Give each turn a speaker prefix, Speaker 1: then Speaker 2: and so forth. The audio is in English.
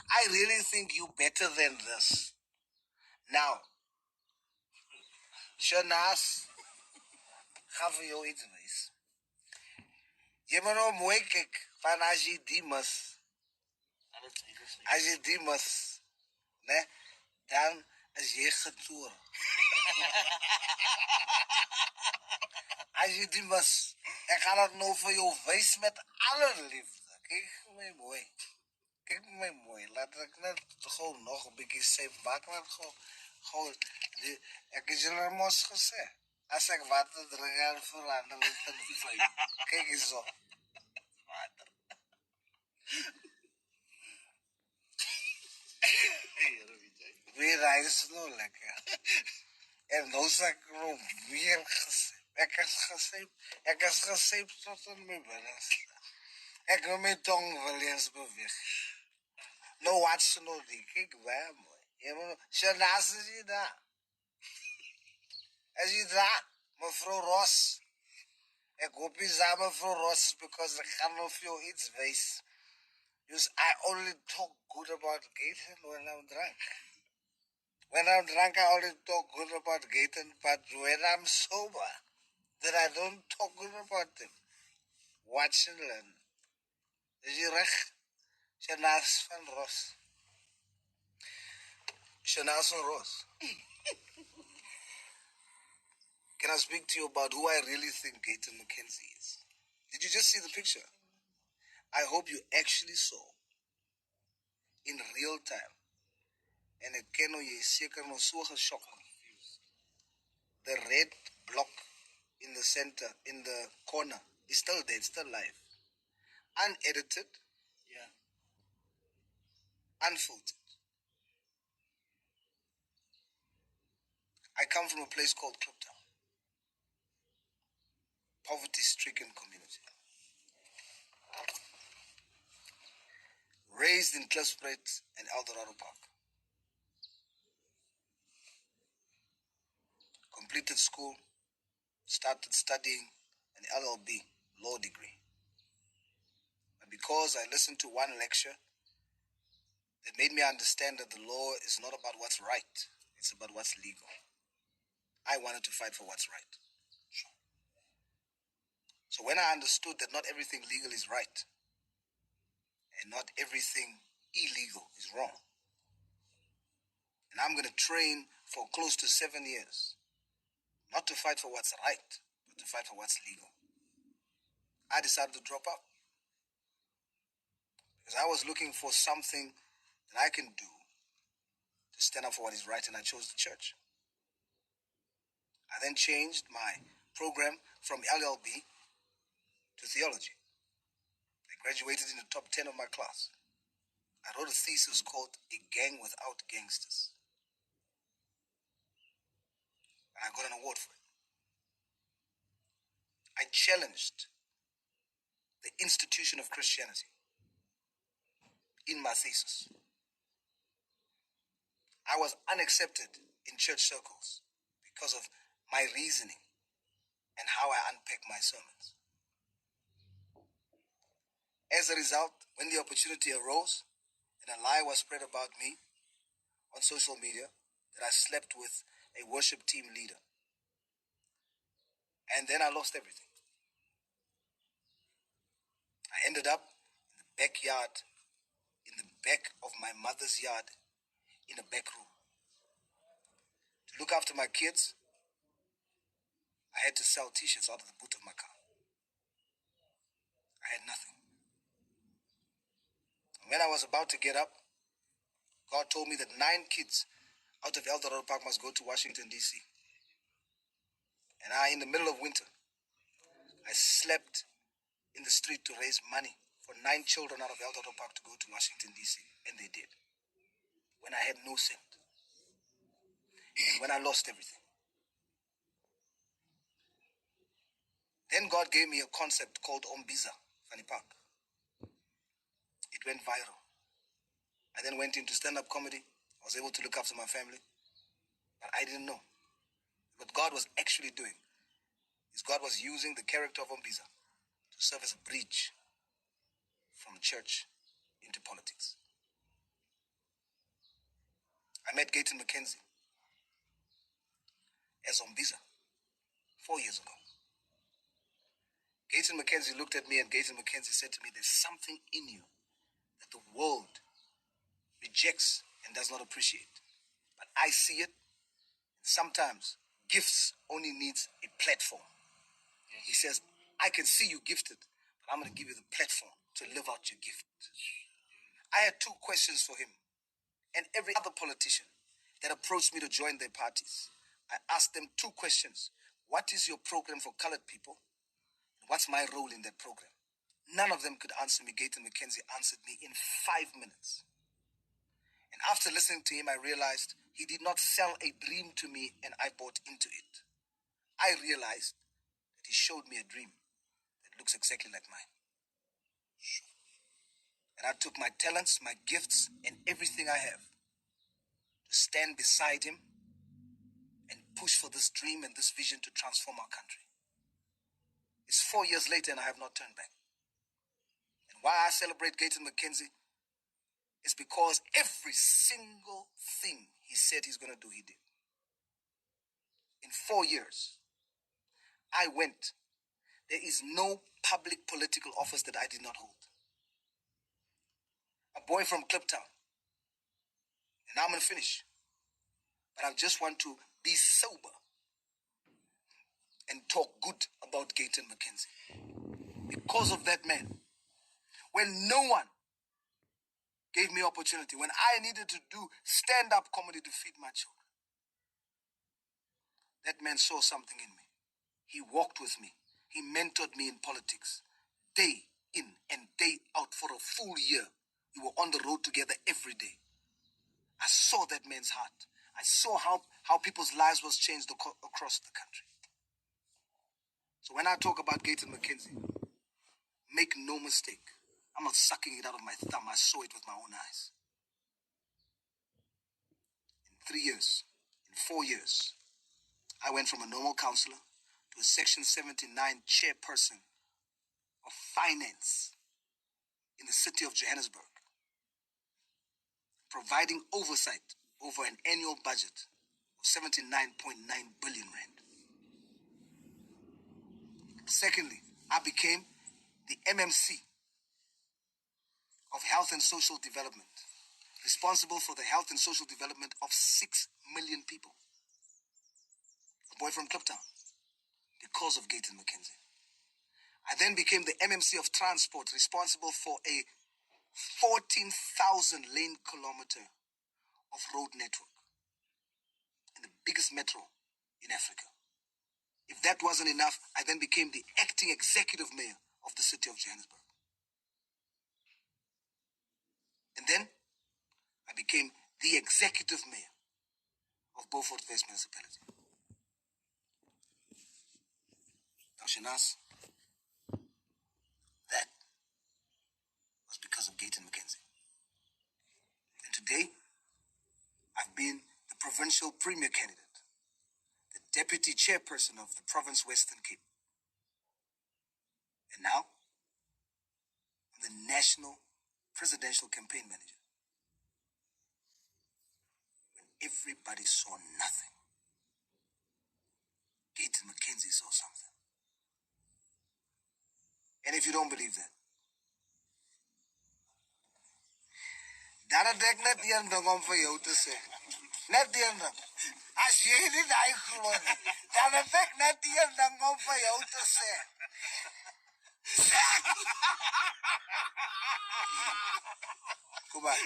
Speaker 1: I really think you better than this. Now, Shanas, gaan vir jou iets wys. Jy moet nou mooi kyk van as jy Dimas. As jy Dimas, né? Dan is jy getoer. As jy Dimas, ek gaan dit nou vir jou wys met alle liefde. Kyk my mooi. Kyk my mooi. Laat ek net gou nog 'n bietjie sê, maak net gou ek het julle mos gesê. As ek water drink, dan verander dit in vleis. Kyk hierso. Water. Weer is nou lekker. En nou sê ek nog weer gesê. Ek is gesê tot in my binneste. Ek wil my tong wil eens beweeg. Nou wat ze nou die, kijk waar mooi. Je moet, Shanas is je daar. Is je daar, mevrouw Ross? Ik hoop je daar, mevrouw Ross, because ik ga nog veel iets wijs. Dus I only talk good about Gaten when I'm drunk. When I'm drunk, I only talk good about Gaten, but when I'm sober, then I don't talk good about them. Watch and learn. Is je recht? Shanas van Ross. Shanas van Ross. Can I speak to you about who I really think Gaten McKenzie is? Did you just see the picture? I hope you actually saw in real time. And ek ken nou jy seker nog so geshock. The red block in the center, in the corner, is still there, it's still live. Unedited. Yeah. Unfiltered. I come from a place called Kliptown. Poverty-stricken community. Raised in Klipspruit and Eldorado Park. Completed school, started studying an LLB, law degree. And because I listened to one lecture that made me understand that the law is not about what's right, it's about what's legal. I wanted to fight for what's right. So when I understood that not everything legal is right, and not everything illegal is wrong, and I'm going to train for close to 7 years, not to fight for what's right, but to fight for what's legal, I decided to drop out. Because I was looking for something that I can do to stand up for what is right, and I chose the church. I then changed my program from LLB to theology. I graduated in the top 10 of my class. I wrote a thesis called A Gang Without Gangsters. And I got an award for it. I challenged the institution of Christianity in my thesis. I was unaccepted in church circles because of my reasoning and how I unpack my sermons. As a result, when the opportunity arose and a lie was spread about me on social media that I slept with a worship team leader, and then I lost everything. I ended up in the backyard, in the back of my mother's yard, in a back room. To look after my kids, I had to sell t-shirts out of the boot of my car. I had nothing. And when I was about to get up, God told me that 9 kids out of Eldorado Park must go to Washington, D.C. And in the middle of winter, I slept in the street to raise money for 9 children out of Eldorado Park to go to Washington, D.C. And they did. When I had no cent. And when I lost everything. Then God gave me a concept called Ombiza, Fanny Park. It went viral. I then went into stand-up comedy. I was able to look after my family. But I didn't know. What God was actually doing is God was using the character of Ombiza to serve as a bridge from church into politics. met Gayton McKenzie as Zombiza 4 years ago. Gayton McKenzie looked at me and Gayton McKenzie said to me, there's something in you that the world rejects and does not appreciate. But I see it. Sometimes gifts only needs a platform. He says, I can see you gifted, but I'm going to give you the platform to live out your gift. I had 2 questions for him and every other politician that approached me to join their parties. I asked them 2 questions. What is your program for colored people? What's my role in that program? None of them could answer me. Gayton McKenzie answered me in 5 minutes. And after listening to him, I realized he did not sell a dream to me and I bought into it. I realized that he showed me a dream that looks exactly like mine. And I took my talents, my gifts, and everything I have to stand beside him and push for this dream and this vision to transform our country. It's 4 years later and I have not turned back. And why I celebrate Gayton McKenzie is because every single thing he said he's going to do, he did. In 4 years, I went. There is no public political office that I did not hold. A boy from Kliptown. And I'm going to finish. But I just want to be sober and talk good about Gayton McKenzie. Because of that man, when no one gave me opportunity, when I needed to do stand-up comedy to feed my children, that man saw something in me. He walked with me. He mentored me in politics. Day in and day out for a full year. We were on the road together every day. I saw that man's heart. I saw how people's lives was changed across the country. So when I talk about Gayton McKenzie, make no mistake, I'm not sucking it out of my thumb. I saw it with my own eyes. In 3 years, in 4 years, I went from a normal councillor to a Section 79 chairperson of finance in the city of Johannesburg, providing oversight over an annual budget of 79.9 billion rand. Secondly, I became the MMC of Health and Social Development, responsible for the health and social development of 6 million people. A boy from Kliptown, because of Gayton McKenzie. I then became the MMC of Transport, responsible for a 14,000 lane kilometer of road network in the biggest metro in Africa. If that wasn't enough, I then became the acting executive mayor of the city of Johannesburg. And then I became the executive mayor of Beaufort West Municipality. Now, Shanas, that was because of Gayton McKenzie. And today, I've been the provincial premier candidate, the deputy chairperson of the province Western Cape. And now, I'm the national presidential campaign manager. When everybody saw nothing, Gayton McKenzie saw something. And if you don't believe that, daar dek net een ding om vir jou te sê. Net een ding. As jy nie daai glo nie, dan het ek net een ding om vir jou te sê. Kom maar.